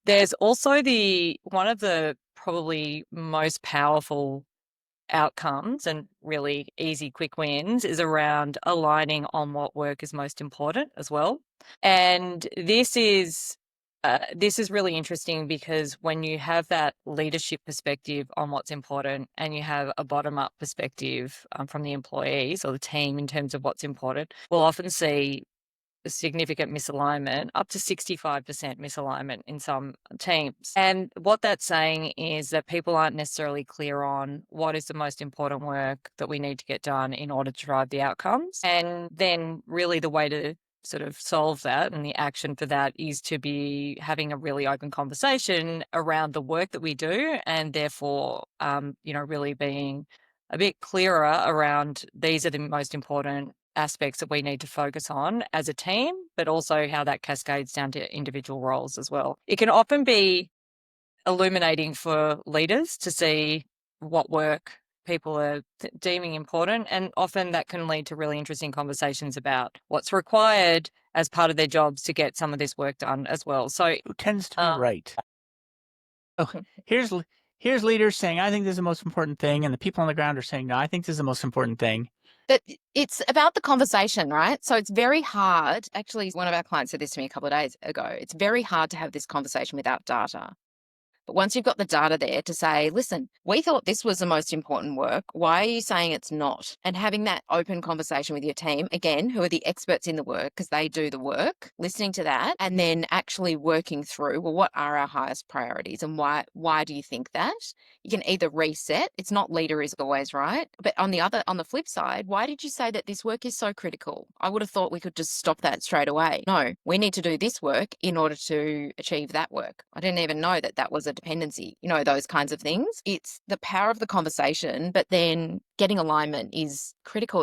There's also one of the probably most powerful outcomes and really easy quick wins is around aligning on what work is most important as well. And this is really interesting because when you have that leadership perspective on what's important and you have a bottom up perspective from the employees or the team in terms of what's important, we'll often see a significant misalignment, up to 65% misalignment in some teams. And what that's saying is that people aren't necessarily clear on what is the most important work that we need to get done in order to drive the outcomes. And then really the way to sort of solve that and the action for that is to be having a really open conversation around the work that we do and therefore, really being a bit clearer around these are the most important aspects that we need to focus on as a team, but also how that cascades down to individual roles as well. It can often be illuminating for leaders to see what work people are deeming important, and often that can lead to really interesting conversations about what's required as part of their jobs to get some of this work done as well. So, Who tends to be right? Oh, here's leaders saying, I think this is the most important thing, and the people on the ground are saying, no, I think this is the most important thing. That it's about the conversation, right? So it's very hard. Actually, one of our clients said this to me a couple of days ago. It's very hard to have this conversation without data. But once you've got the data there to say, listen, we thought this was the most important work. Why are you saying it's not? And having that open conversation with your team, again, who are the experts in the work because they do the work, listening to that, and then actually working through, well, what are our highest priorities and why do you think that? You can either reset, it's not leader is always right. But on the flip side, why did you say that this work is so critical? I would have thought we could just stop that straight away. No, we need to do this work in order to achieve that work. I didn't even know that that was a dependency, those kinds of things. It's the power of the conversation, but then getting alignment is critical.